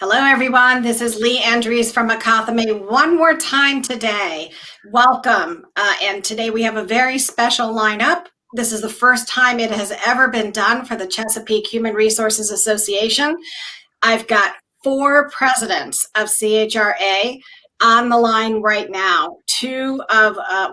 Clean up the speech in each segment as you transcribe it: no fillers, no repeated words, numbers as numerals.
Hello, everyone. This is Lee Andrews from Akathame one more time today. Welcome. And today we have a very special lineup. This is the first time it has ever been done for the Chesapeake Human Resources Association. I've got 4 presidents of CHRA on the line right now.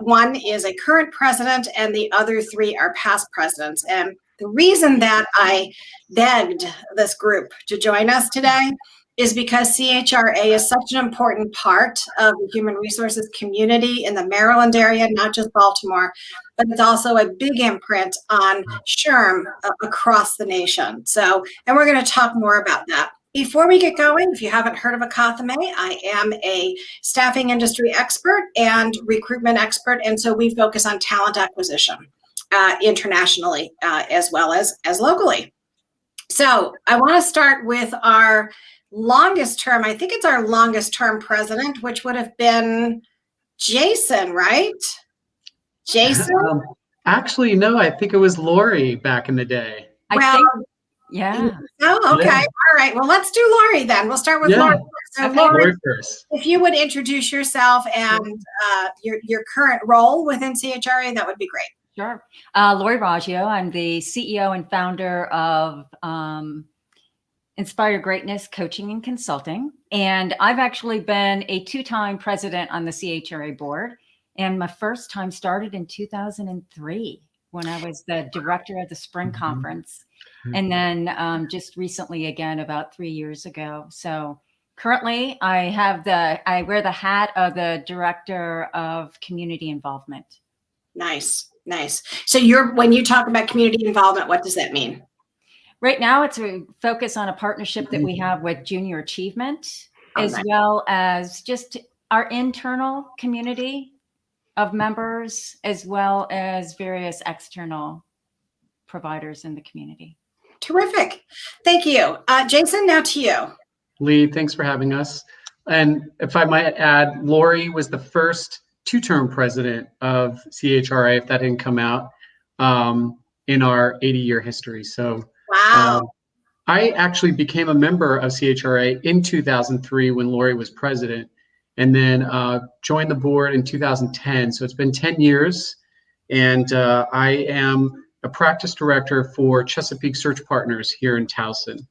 One is a current president and the other 3 are past presidents. And the reason that I begged this group to join us today is because CHRA is such an important part of the human resources community in the Maryland area, not just Baltimore, but it's also a big imprint on SHRM across the nation. And we're going to talk more about that. Before we get going, if you haven't heard of Akathame, I am a staffing industry expert and recruitment expert, and so we focus on talent acquisition internationally as well as locally. So I want to start with our longest term. I think it's our longest term president, which would have been Jason, right? Jason? Actually, no, I think it was Lori back in the day. Yeah. Oh, okay. Yeah. All right. Well, let's do Lori then. We'll start with Lori first. So okay. Lori first. If you would introduce yourself and your current role within CHRA, that would be great. Sure. Lori Raggio. I'm the CEO and founder of Inspire Greatness Coaching and Consulting. And I've actually been a 2-time president on the CHRA board. And my first time started in 2003 when I was the director of the spring conference. And then just recently again, about 3 years ago. So currently I wear the hat of the director of community involvement. Nice. Nice. So when you talk about community involvement, what does that mean? Right now, it's a focus on a partnership that we have with Junior Achievement, as well as just our internal community of members, as well as various external providers in the community. Terrific. Thank you. Jason, now to you. Lee, thanks for having us. And if I might add, Lori was the first 2-term president of CHRA, if that didn't come out, in our 80-year history. So wow. I actually became a member of CHRA in 2003 when Lori was president, and then joined the board in 2010. So it's been 10 years, and I am a practice director for Chesapeake Search Partners here in Towson.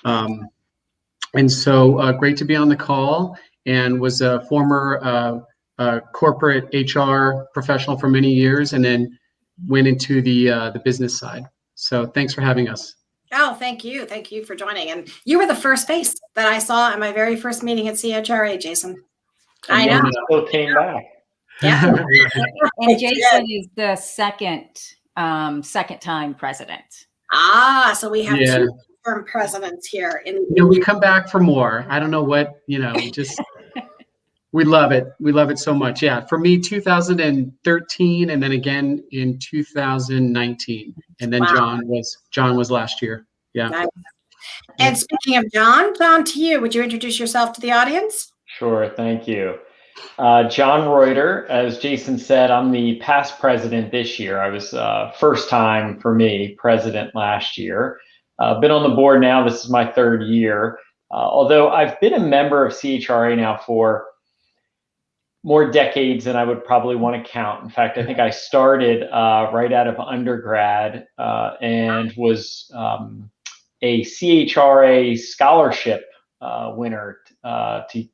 And so great to be on the call, and was a former corporate HR professional for many years, and then went into the business side. So thanks for having us. Oh, thank you. Thank you for joining. And you were the first face that I saw at my very first meeting at CHRA, Jason. And I know. Still came back. Yeah. And Jason is the second time president. So we have 2 term presidents here. We come back for more. I don't know what, just... We love it. We love it so much. Yeah. For me, 2013, and then again in 2019. And then John was last year. Yeah. Nice. And speaking of John, to you, would you introduce yourself to the audience? Sure. Thank you. John Ruyter, as Jason said, I'm the past president this year. I was first time for me president last year. Been on the board now. This is my 3rd year. Although I've been a member of CHRA now for more decades than I would probably want to count. In fact, I think I started right out of undergrad and was a CHRA scholarship winner to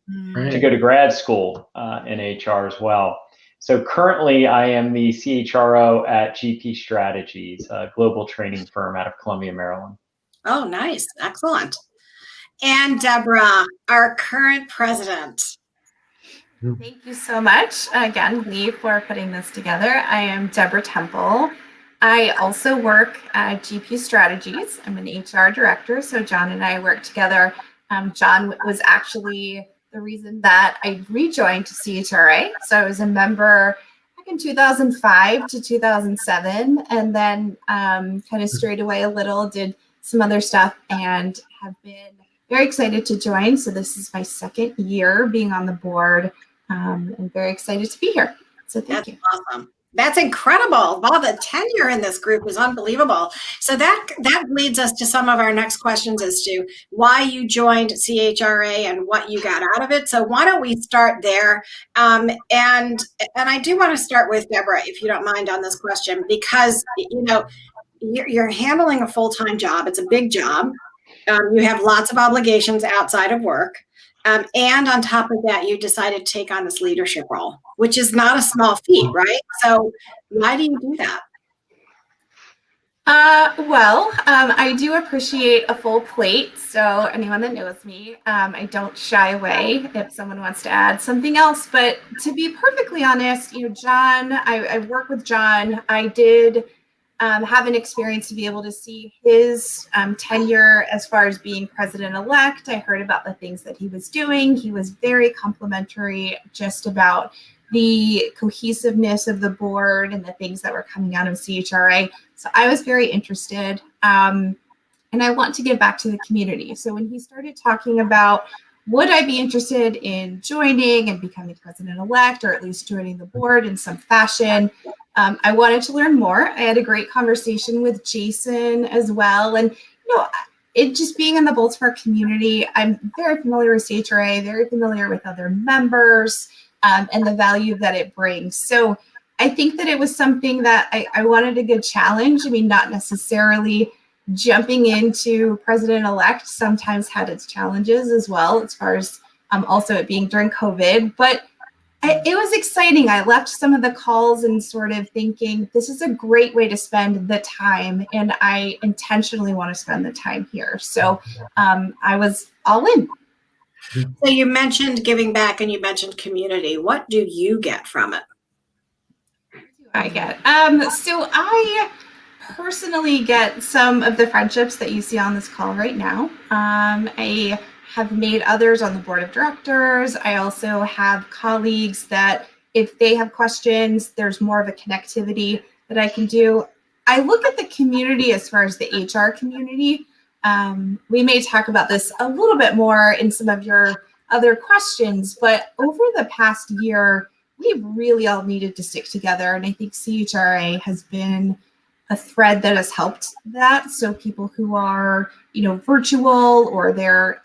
go to grad school in HR as well. So currently I am the CHRO at GP Strategies, a global training firm out of Columbia, Maryland. Oh, nice. Excellent. And Debra, our current president. Thank you so much again, Lee, for putting this together. I am Debra Temple. I also work at GP Strategies. I'm an HR director, so John and I work together. John was actually the reason that I rejoined CHRA. So I was a member back in 2005 to 2007, and then kind of strayed away a little, did some other stuff, and have been very excited to join. So this is my 2nd year being on the board. I'm very excited to be here. So thank you. Awesome. That's incredible. Wow, the tenure in this group is unbelievable. So that leads us to some of our next questions as to why you joined CHRA and what you got out of it. So why don't we start there? And I do want to start with Debra, if you don't mind, on this question, because you're handling a full-time job. It's a big job. You have lots of obligations outside of work. And on top of that, you decided to take on this leadership role, which is not a small feat, right? So why do you do that? I do appreciate a full plate. So anyone that knows me, I don't shy away if someone wants to add something else. But to be perfectly honest, John, I work with John. I did have an experience to be able to see his tenure as far as being president-elect. I heard about the things that he was doing. He was very complimentary just about the cohesiveness of the board and the things that were coming out of CHRA. So I was very interested. And I want to give back to the community. So when he started talking about, would I be interested in joining and becoming president-elect, or at least joining the board in some fashion, I wanted to learn more. I had a great conversation with Jason as well. And, it just being in the Baltimore community, I'm very familiar with CHRA, very familiar with other members, and the value that it brings. So I think that it was something that I wanted a good challenge. I mean, not necessarily jumping into president-elect sometimes had its challenges as well, as far as also it being during COVID, but it was exciting. I left some of the calls and sort of thinking, this is a great way to spend the time, and I intentionally want to spend the time here. So I was all in. So you mentioned giving back and you mentioned community. What do you get from it? I get. So I personally get some of the friendships that you see on this call right now. I have made others on the board of directors. I also have colleagues that if they have questions, there's more of a connectivity that I can do. I look at the community as far as the HR community. We may talk about this a little bit more in some of your other questions, but over the past year, we've really all needed to stick together. And I think CHRA has been a thread that has helped that. So people who are, virtual, or they're,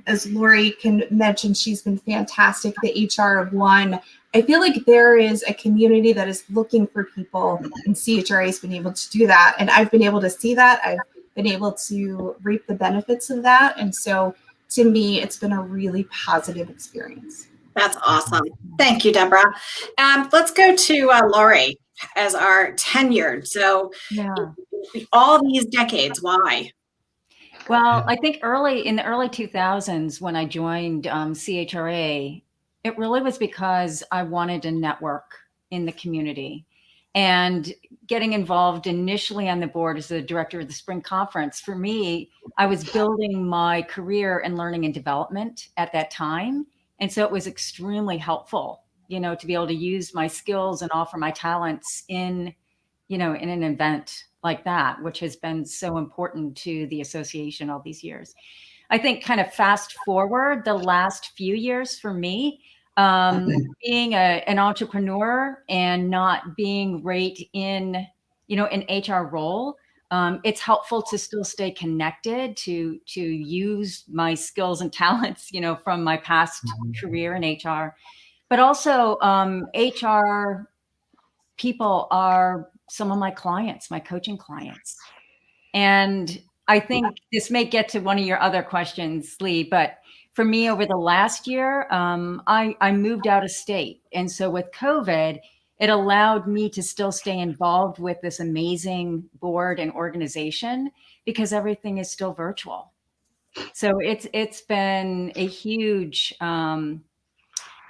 as Lori can mention, she's been fantastic, the HR of one. I feel like there is a community that is looking for people, and CHRA has been able to do that. And I've been able to see that. I've been able to reap the benefits of that. And so to me, it's been a really positive experience. That's awesome. Thank you, Debra. Let's go to Lori as our tenured. So all these decades, why? Well, I think in the early 2000s, when I joined CHRA, it really was because I wanted to network in the community. And getting involved initially on the board as the director of the spring conference, for me, I was building my career in learning and development at that time. And so it was extremely helpful, to be able to use my skills and offer my talents in an event like that, which has been so important to the association all these years. I think kind of fast forward the last few years for me, being an entrepreneur and not being right in, an HR role, it's helpful to still stay connected, to use my skills and talents, from my past career in HR. But also HR people are some of my clients, my coaching clients. And I think this may get to one of your other questions, Lee, but for me over the last year, I moved out of state. And so with COVID, it allowed me to still stay involved with this amazing board and organization because everything is still virtual. So it's been a huge kind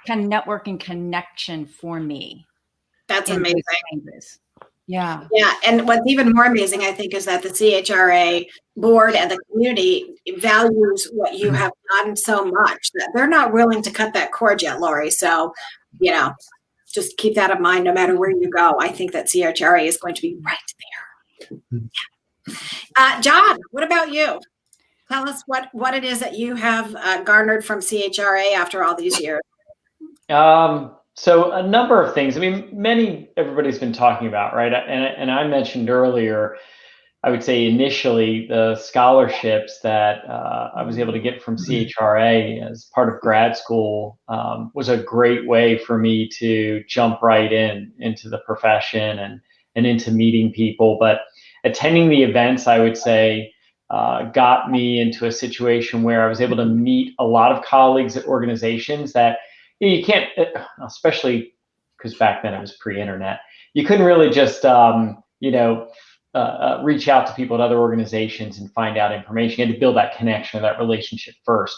of networking connection for me. That's amazing. Yeah. Yeah. And what's even more amazing, I think, is that the CHRA board and the community values what you have done so much that they're not willing to cut that cord yet, Lori. So, just keep that in mind no matter where you go. I think that CHRA is going to be right there. Yeah. John, what about you? Tell us what it is that you have garnered from CHRA after all these years. So a number of things. I mean, everybody's been talking about, right? And I mentioned earlier, I would say initially the scholarships that I was able to get from CHRA as part of grad school was a great way for me to jump right into the profession and into meeting people. But attending the events, I would say, got me into a situation where I was able to meet a lot of colleagues at organizations that you can't, especially because back then it was pre-internet, you couldn't really just, reach out to people at other organizations and find out information. You had to build that connection or that relationship first.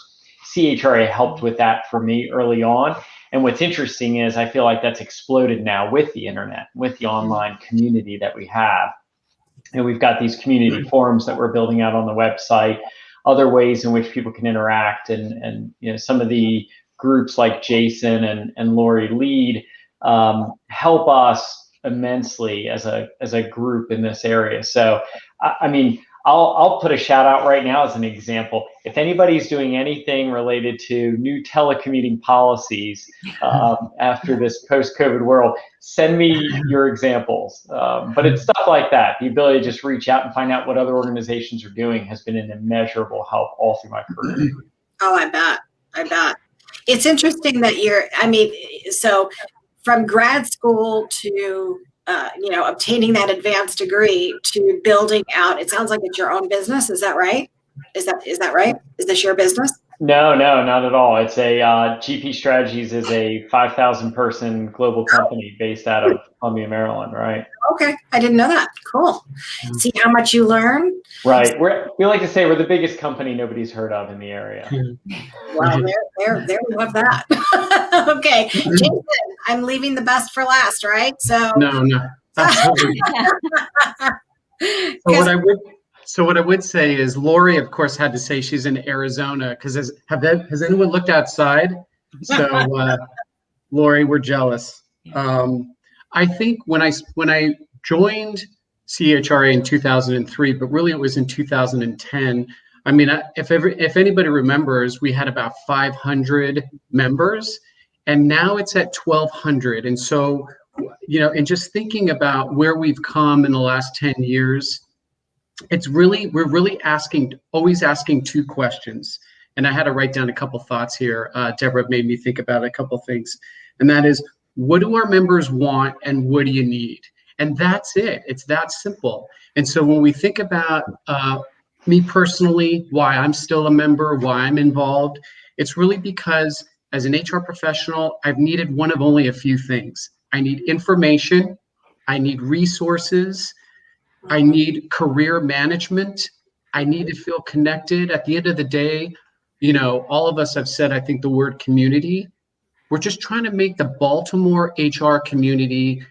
CHRA helped with that for me early on. And what's interesting is I feel like that's exploded now with the internet, with the online community that we have. And we've got these community forums that we're building out on the website, other ways in which people can interact, and some of the groups like Jason and Lori lead help us immensely as a group in this area. So, I mean, I'll put a shout out right now as an example. If anybody's doing anything related to new telecommuting policies after this post-COVID world, send me your examples. But it's stuff like that. The ability to just reach out and find out what other organizations are doing has been an immeasurable help all through my career. Oh, I bet. It's interesting that so from grad school to obtaining that advanced degree to building out, it sounds like it's your own business. Is that right? Is that right? Is this your business? No, not at all. It's a GP Strategies is a 5,000 person global company based out of Columbia, Maryland, right? Okay, I didn't know that. Cool. See how much you learn. Right. We like to say we're the biggest company nobody's heard of in the area. Well, there we have that. Okay, Jason, I'm leaving the best for last, right? So No, absolutely. So what I would say is Lori, of course, had to say she's in Arizona because has anyone looked outside? So Lori, we're jealous. I think when I joined CHRA in 2003, but really it was in 2010. I mean, if anybody remembers, we had about 500 members, and now it's at 1,200. And so, and just thinking about where we've come in the last 10 years, we're really always asking two questions. And I had to write down a couple thoughts here. Debra made me think about a couple things, and that is, what do our members want and what do you need? And that's it. It's that simple. And so when we think about me personally, why I'm still a member, why I'm involved, it's really because as an HR professional, I've needed one of only a few things. I need information, I need resources, I need career management, I need to feel connected. At the end of the day, all of us have said, I think, the word community. We're just trying to make the Baltimore HR community,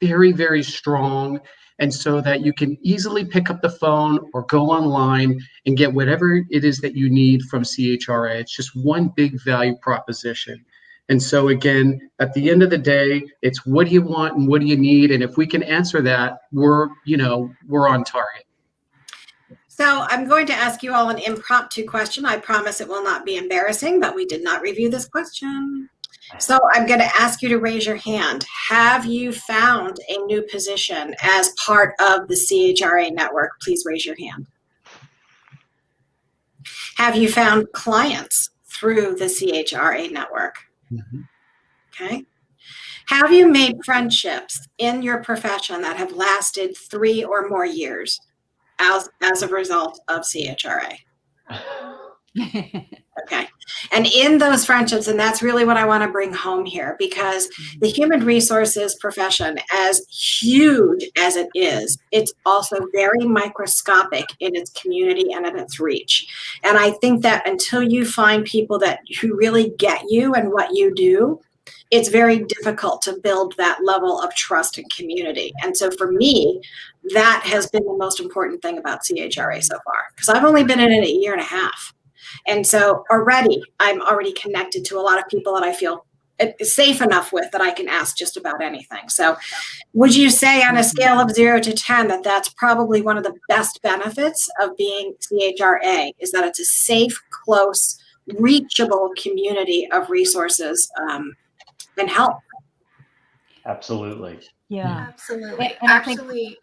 very, very strong. And so that you can easily pick up the phone or go online and get whatever it is that you need from CHRA. It's just one big value proposition. And so again, at the end of the day, it's what do you want and what do you need? And if we can answer that, we're on target. So I'm going to ask you all an impromptu question. I promise it will not be embarrassing, but we did not review this question. So I'm going to ask you to raise your hand. Have you found a new position as part of the CHRA network? Please raise your hand. Have you found clients through the CHRA network? Mm-hmm. Okay. Have you made friendships in your profession that have lasted 3 or more years as a result of CHRA? Okay. And in those friendships, and that's really what I want to bring home here, because the human resources profession, as huge as it is, it's also very microscopic in its community and in its reach. And I think that until you find people who really get you and what you do, it's very difficult to build that level of trust and community. And so for me, that has been the most important thing about CHRA so far, because I've only been in it 1.5 years. And so I'm already connected to a lot of people that I feel safe enough with that I can ask just about anything. So would you say on a scale of 0 to 10 that that's probably one of the best benefits of being CHRA, is that it's a safe, close, reachable community of resources and help. Absolutely. Yeah. Absolutely. And I think- Actually,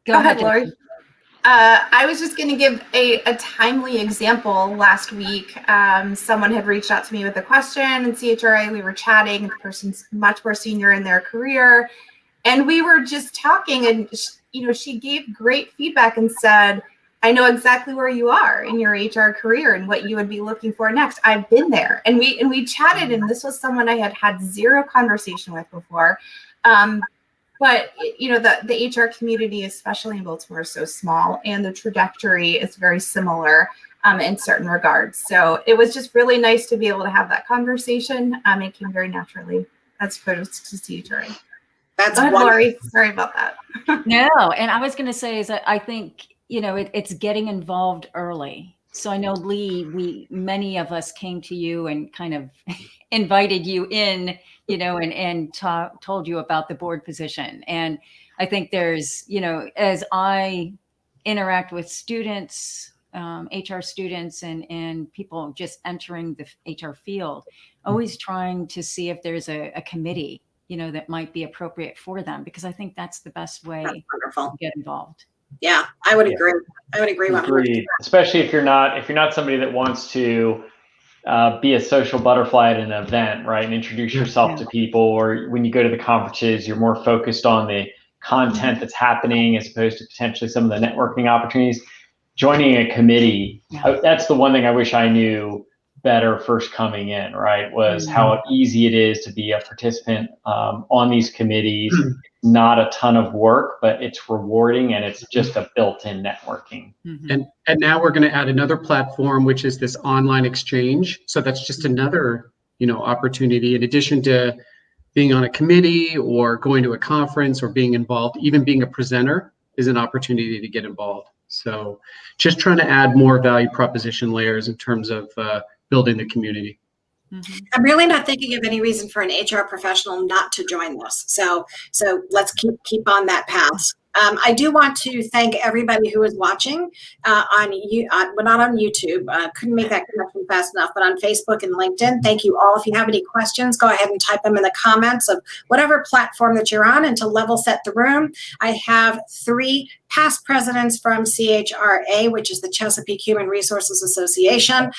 Go go ahead, ahead, Lori. Jason. I was just going to give a timely example. Last week, someone had reached out to me with a question in CHRA. We were chatting. The person's much more senior in their career. And we were just talking, and she gave great feedback and said, I know exactly where you are in your HR career and what you would be looking for next. I've been there. And we chatted, and this was someone I had zero conversation with before. But the HR community, especially in Baltimore, is so small, and the trajectory is very similar in certain regards. So it was just really nice to be able to have that conversation. It came very naturally. That's kudos to CHRA. That's Go ahead, wonderful. Lori. Sorry about that. No, and I was going to say is that I think it's getting involved early. So I know, Lee, many of us came to you and kind of invited you in, and told you about the board position. And I think there's, as I interact with students, HR students and people just entering the HR field, always trying to see if there's a committee, that might be appropriate for them, because I think that's the best way That's wonderful. to get involved. Yeah, I would agree. I would agree 100%. Agreed. Especially if you're not somebody that wants to be a social butterfly at an event, right? And introduce yourself to people, or when you go to the conferences, you're more focused on the content that's happening as opposed to potentially some of the networking opportunities. Joining a committee, that's the one thing I wish I knew better first coming in, right? Was how easy it is to be a participant on these committees. Not a ton of work, but it's rewarding, and it's just a built-in networking. And now we're going to add another platform, which is this online exchange. So that's just another, opportunity in addition to being on a committee or going to a conference or being involved. Even being a presenter is an opportunity to get involved. So just trying to add more value proposition layers in terms of building the community. I'm really not thinking of any reason for an HR professional not to join this. So let's keep on that path. I do want to thank everybody who is watching well, not on YouTube. Couldn't make that connection fast enough, but on Facebook and LinkedIn. Thank you all. If you have any questions, go ahead and type them in the comments of whatever platform that you're on. And to level set the room, I have 3 past presidents from CHRA, which is the Chesapeake Human Resources Association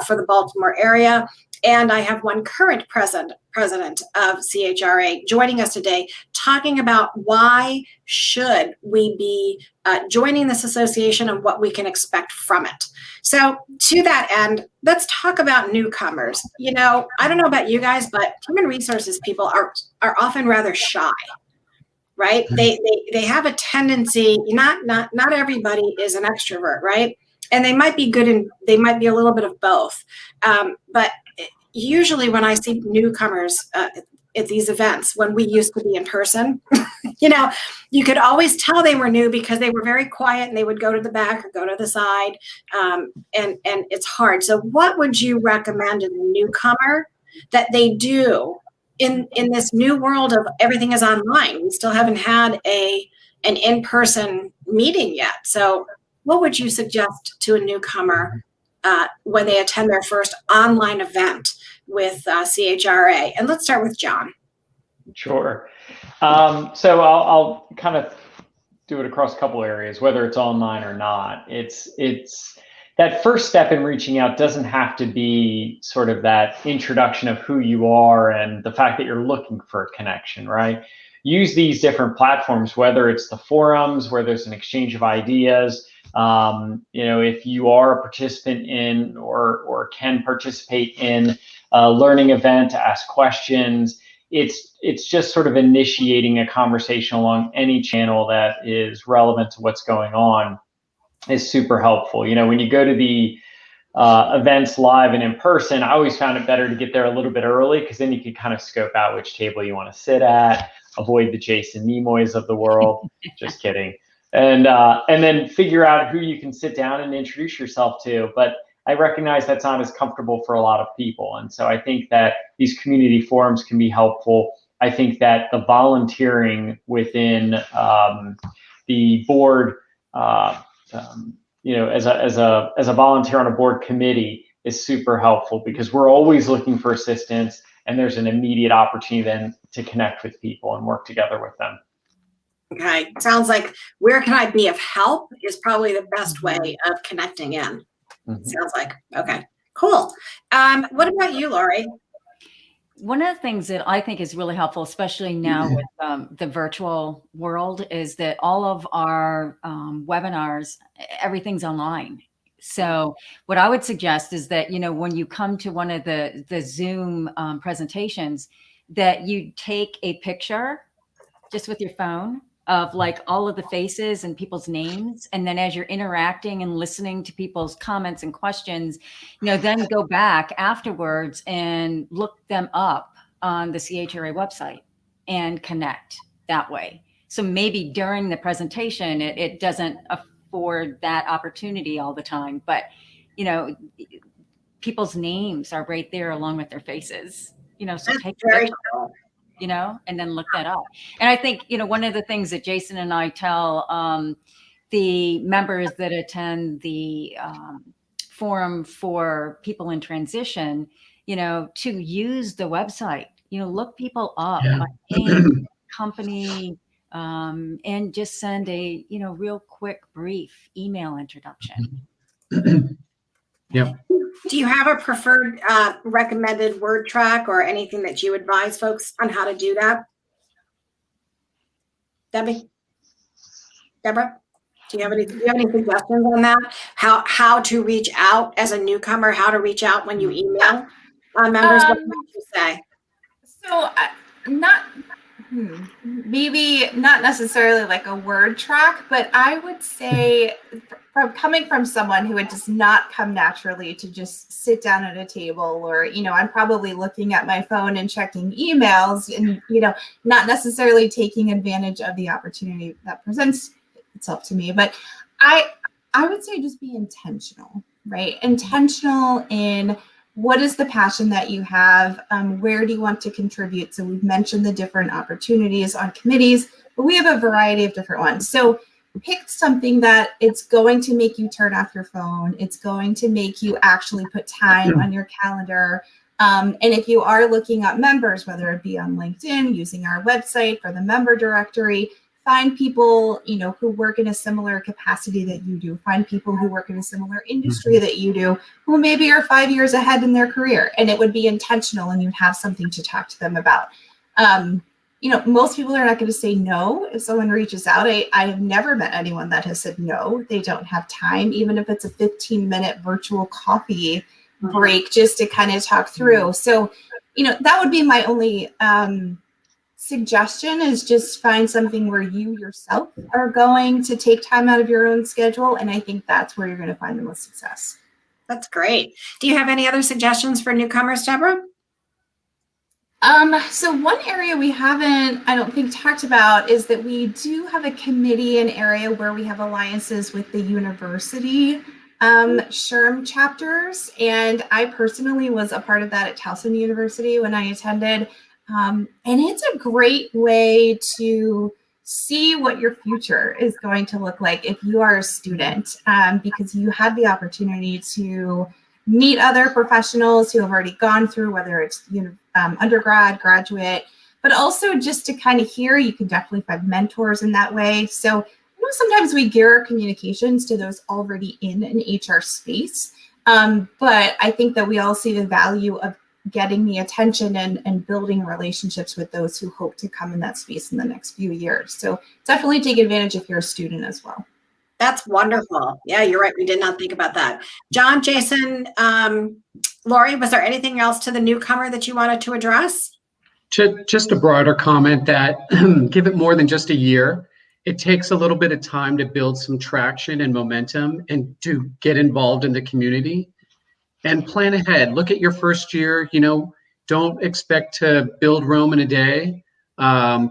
for the Baltimore area. And I have 1 current president of CHRA joining us today, talking about why should we be joining this association and what we can expect from it. So to that end, let's talk about newcomers. I don't know about you guys, but human resources people are often rather shy, right? They have a tendency, not everybody is an extrovert, right? And they might be good and they might be a little bit of both. But usually when I see newcomers at these events, when we used to be in person, you could always tell they were new because they were very quiet and they would go to the back or go to the side. And it's hard. So what would you recommend to the newcomer that they do in this new world of everything is online? We still haven't had an in-person meeting yet. So what would you suggest to a newcomer when they attend their first online event with CHRA? And let's start with John. Sure. So I'll kind of do it across a couple areas, whether it's online or not. It's that first step in reaching out doesn't have to be sort of that introduction of who you are and the fact that you're looking for a connection, right? Use these different platforms, whether it's the forums where there's an exchange of ideas. If you are a participant in or can participate in a learning event to ask questions, it's just sort of initiating a conversation along any channel that is relevant to what's going on is super helpful. When you go to the events live and in person, I always found it better to get there a little bit early, because then you can kind of scope out which table you want to sit at, avoid the Jason Nemoys of the world. Just kidding. And then figure out who you can sit down and introduce yourself to. But I recognize that's not as comfortable for a lot of people. And so I think that these community forums can be helpful. I think that the volunteering within the board, as a volunteer on a board committee is super helpful, because we're always looking for assistance. and there's an immediate opportunity then to connect with people and work together with them. Okay, sounds like where can I be of help is probably the best way of connecting in. Sounds like, okay, cool. What about you, Lori? One of the things that I think is really helpful, especially now with the virtual world, is that all of our webinars, everything's online. So what I would suggest is that, when you come to one of the Zoom presentations, that you take a picture just with your phone of like all of the faces and people's names. And then as you're interacting and listening to people's comments and questions, then go back afterwards and look them up on the CHRA website and connect that way. So maybe during the presentation, it doesn't afford that opportunity all the time, but people's names are right there along with their faces, so That's take very pictures, cool. and then look that up. And I think, one of the things that Jason and I tell the members that attend the forum for people in transition, to use the website, look people up by name, company, and just send a, real quick, brief email introduction. Yeah. Do you have a preferred recommended word track or anything that you advise folks on how to do that? Debra, do you have any suggestions on that? How to reach out as a newcomer? How to reach out when you email members? What would you say? So maybe not necessarily like a word track, but I would say from coming from someone who it does not come naturally to just sit down at a table, or, I'm probably looking at my phone and checking emails and, not necessarily taking advantage of the opportunity that presents itself to me. But I would say just be intentional, right? Intentional in what is the passion that you have? Where do you want to contribute? So we've mentioned the different opportunities on committees, but we have a variety of different ones. So pick something that it's going to make you turn off your phone. It's going to make you actually put time on your calendar. And if you are looking at members, whether it be on LinkedIn, using our website for the member directory, find people, who work in a similar capacity that you do. Find people who work in a similar industry that you do, who maybe are 5 years ahead in their career, and it would be intentional and you'd have something to talk to them about. Most people are not going to say no if someone reaches out. I have never met anyone that has said no. They don't have time, even if it's a 15-minute virtual coffee break, just to kind of talk through. So, that would be my only suggestion, is just find something where you yourself are going to take time out of your own schedule. And I think that's where you're going to find the most success. That's great. Do you have any other suggestions for newcomers, Debra? So one area we haven't, I don't think, talked about is that we do have a committee, an area where we have alliances with the university CHRA chapters. And I personally was a part of that at Towson University when I attended. And it's a great way to see what your future is going to look like if you are a student, because you have the opportunity to meet other professionals who have already gone through, whether it's undergrad, graduate, but also just to kind of hear. You can definitely find mentors in that way. So sometimes we gear our communications to those already in an HR space, but I think that we all see the value of getting the attention and building relationships with those who hope to come in that space in the next few years. So definitely take advantage if you're a student as well. That's wonderful. Yeah, you're right. We did not think about that. John, Jason, Lori, was there anything else to the newcomer that you wanted to address? Just a broader comment that give it more than just a year. It takes a little bit of time to build some traction and momentum and to get involved in the community. And plan ahead. Look at your first year. Don't expect to build Rome in a day.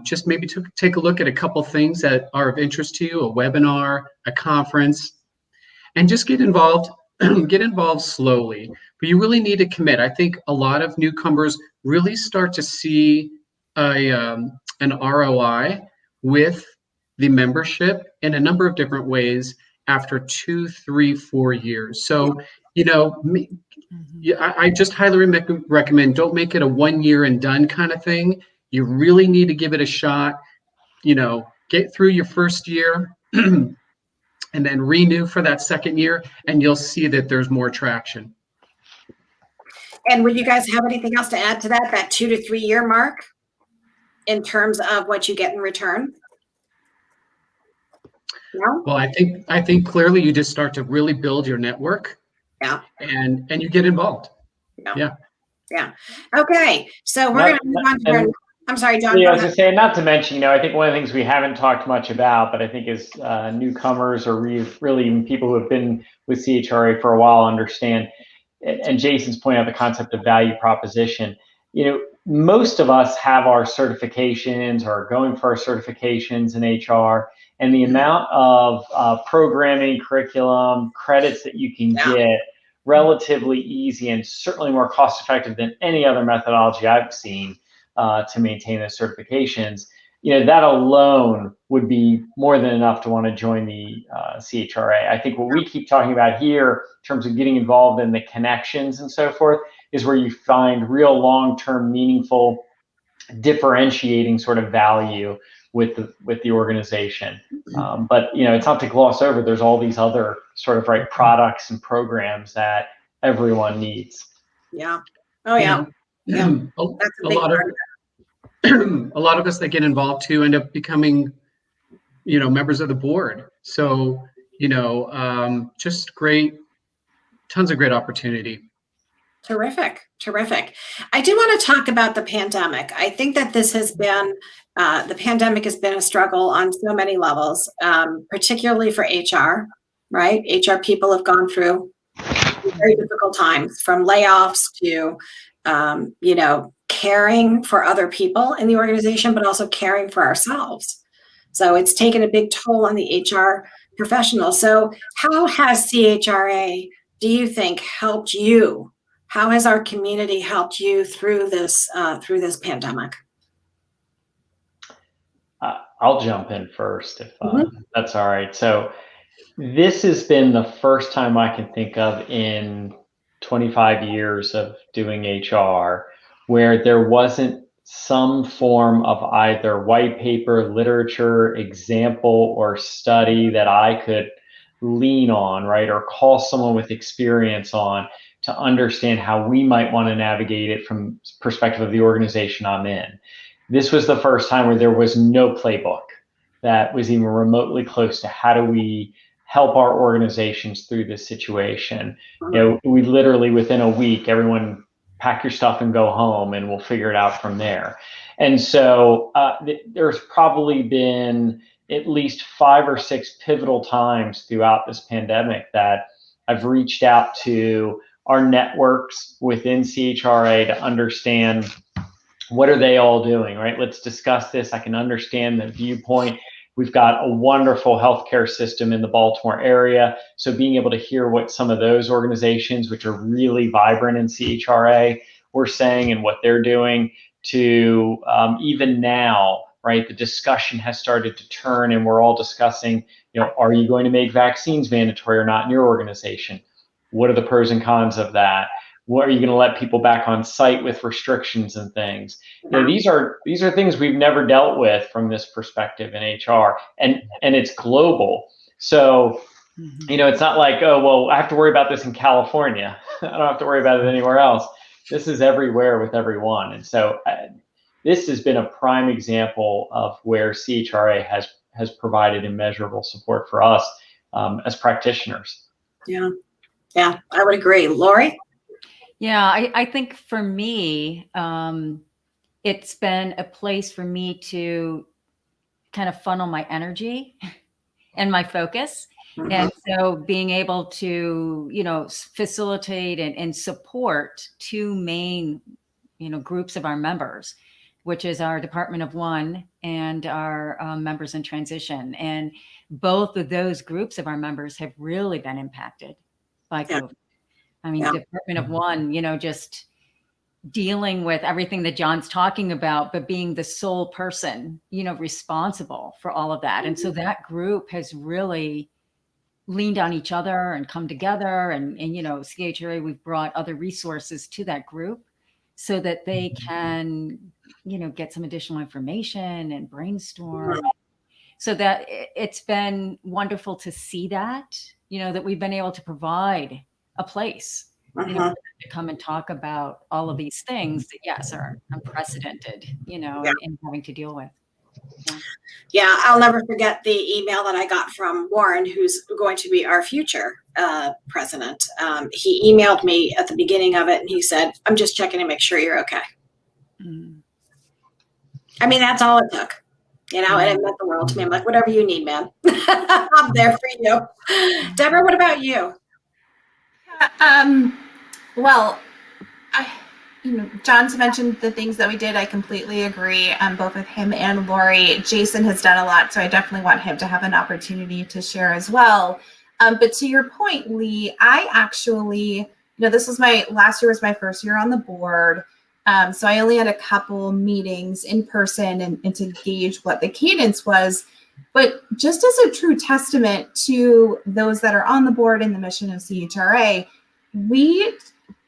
Just maybe take a look at a couple things that are of interest to you, a webinar, a conference, and just get involved. Get involved slowly. But you really need to commit. I think a lot of newcomers really start to see an ROI with the membership in a number of different ways after 2, 3, 4 years. So you know, yeah, I just highly recommend, don't make it a 1 year and done kind of thing. You really need to give it a shot, you know, get through your first year and then renew for that second year, and you'll see that there's more traction. And would you guys have anything else to add to that 2 to 3 year mark in terms of what you get in return? No? Well, I think clearly you just start to really build your network. Yeah. And you get involved. Yeah. Okay. So we're going to move on to our, I'm sorry, John. Yeah, I was just saying, not to mention, you know, I think one of the things we haven't talked much about, but I think as newcomers or really even people who have been with CHRA for a while understand, and Jason's pointed out the concept of value proposition. You know, most of us have our certifications or are going for our certifications in HR, and the amount of programming, curriculum, credits that you can get relatively easy and certainly more cost effective than any other methodology I've seen to maintain those certifications. You know, that alone would be more than enough to want to join the CHRA. I think what we keep talking about here in terms of getting involved in the connections and so forth is where you find real long-term, meaningful, differentiating sort of value with the organization. But, you know, it's not to gloss over, there's all these other sort of products and programs that everyone needs. Yeah. Oh, yeah. Yeah. That's a big part of it. A lot of us that get involved too end up becoming, you know, members of the board. So, you know, just tons of great opportunity. Terrific. I do want to talk about the pandemic. I think that this has been, the pandemic has been a struggle on so many levels, particularly for HR, right? HR people have gone through very difficult times, from layoffs to, you know, caring for other people in the organization, but also caring for ourselves. So it's taken a big toll on the HR professional. So how has CHRA, do you think, helped you? How has our community helped you through this pandemic? I'll jump in first if that's all right. So this has been the first time I can think of in 25 years of doing HR where there wasn't some form of either white paper, literature, example, or study that I could lean on, right, or call someone with experience on to understand how we might want to navigate it from perspective of the organization I'm in. This was the first time where there was no playbook that was even remotely close to how do we help our organizations through this situation. You know, we literally within a week, everyone pack your stuff and go home and we'll figure it out from there. And so there's probably been at least 5 or 6 pivotal times throughout this pandemic that I've reached out to our networks within CHRA to understand what are they all doing, right? Let's discuss this. I can understand the viewpoint. We've got a wonderful healthcare system in the Baltimore area. So being able to hear what some of those organizations, which are really vibrant in CHRA, were saying and what they're doing, to even now, right? The discussion has started to turn and we're all discussing, you know, are you going to make vaccines mandatory or not in your organization? What are the pros and cons of that? What are you going to let people back on site with restrictions and things? You know, these are things we've never dealt with from this perspective in HR, and it's global. So, you know, it's not like, oh, well, I have to worry about this in California. I don't have to worry about it anywhere else. This is everywhere with everyone. And so this has been a prime example of where CHRA has provided immeasurable support for us as practitioners. Yeah, I would agree. Lori? Yeah, I think for me, it's been a place for me to kind of funnel my energy and my focus. And so being able to, you know, facilitate and support 2 main, you know, groups of our members, which is our Department of One and our members in transition. And both of those groups of our members have really been impacted by COVID. I mean, Department of One, you know, just dealing with everything that John's talking about, but being the sole person, you know, responsible for all of that. And so that group has really leaned on each other and come together. And CHRA, we've brought other resources to that group so that they can, get some additional information and brainstorm. So that it's been wonderful to see that, that we've been able to provide a place, to come and talk about all of these things that, yes, are unprecedented, and having to deal with. Yeah, I'll never forget the email that I got from Warren, who's going to be our future president. He emailed me at the beginning of it, and he said, "I'm just checking to make sure you're okay." I mean, that's all it took, and it meant the world to me. I'm like, whatever you need, man. I'm there for you. Debra, what about you? Well, John's mentioned the things that we did. I completely agree, both with him and Lori. Jason has done a lot, so I definitely want him to have an opportunity to share as well. But to your point, Lee, I actually, this was last year was my first year on the board. So I only had a couple meetings in person and to gauge what the cadence was. But just as a true testament to those that are on the board and the mission of CHRA,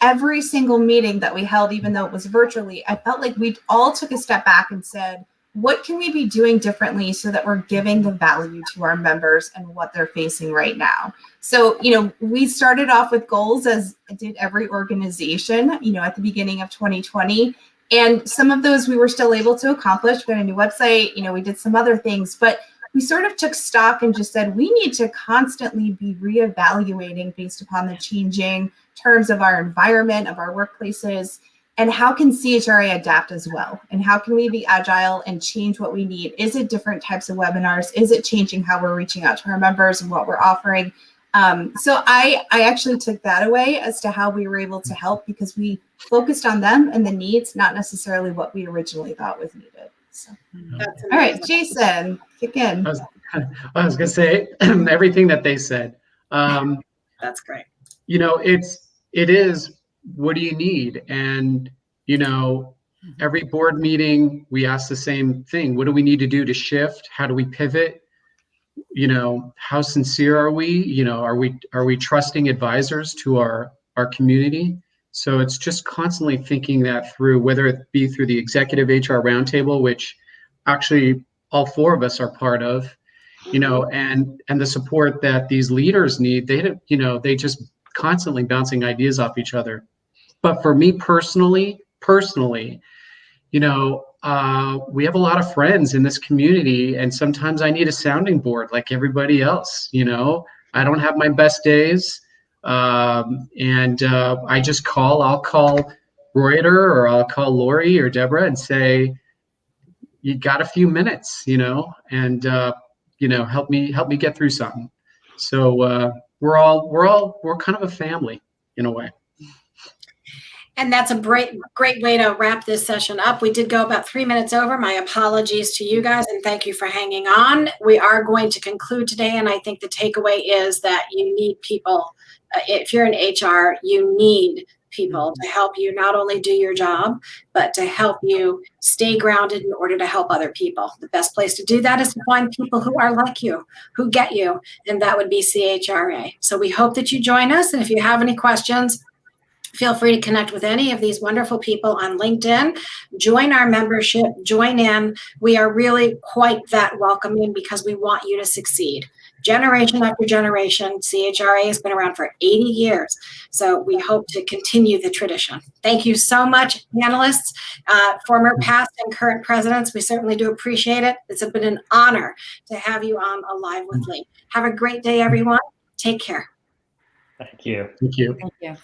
every single meeting that we held, even though it was virtually, I felt like we all took a step back and said, what can we be doing differently so that we're giving the value to our members and what they're facing right now? So, we started off with goals, as did every organization, at the beginning of 2020. And some of those we were still able to accomplish. We got a new website, we did some other things, but we sort of took stock and just said, we need to constantly be reevaluating based upon the changing terms of our environment, of our workplaces, and how can CHRA adapt as well? And how can we be agile and change what we need? Is it different types of webinars? Is it changing how we're reaching out to our members and what we're offering? So I actually took that away as to how we were able to help, because we focused on them and the needs, not necessarily what we originally thought was needed. So, all right, Jason, kick in. I was going to say everything that they said. That's great. It is, what do you need? And, every board meeting, we ask the same thing. What do we need to do to shift? How do we pivot? How sincere are we? Are we trusting advisors to our community? So it's just constantly thinking that through, whether it be through the executive HR roundtable, which actually all four of us are part of, and the support that these leaders need. They just constantly bouncing ideas off each other. But for me personally, we have a lot of friends in this community, and sometimes I need a sounding board like everybody else. I don't have my best days, and I just I'll call Ruyter, or I'll call Lori or Debra and say, you got a few minutes, and help me get through something. So we're kind of a family in a way. And that's a great way to wrap this session up. We did go about 3 minutes over. My apologies to you guys, and thank you for hanging on. We are going to conclude today, and I think the takeaway is that you need people. If you're in HR, you need people to help you not only do your job, but to help you stay grounded in order to help other people. The best place to do that is to find people who are like you, who get you, and that would be CHRA. So we hope that you join us, and if you have any questions, feel free to connect with any of these wonderful people on LinkedIn. Join our membership, join in. We are really quite that welcoming because we want you to succeed. Generation after generation, CHRA has been around for 80 years. So we hope to continue the tradition. Thank you so much, panelists, former past and current presidents. We certainly do appreciate it. It's been an honor to have you on Alive with Lee. Have a great day, everyone. Take care. Thank you. Thank you. Thank you.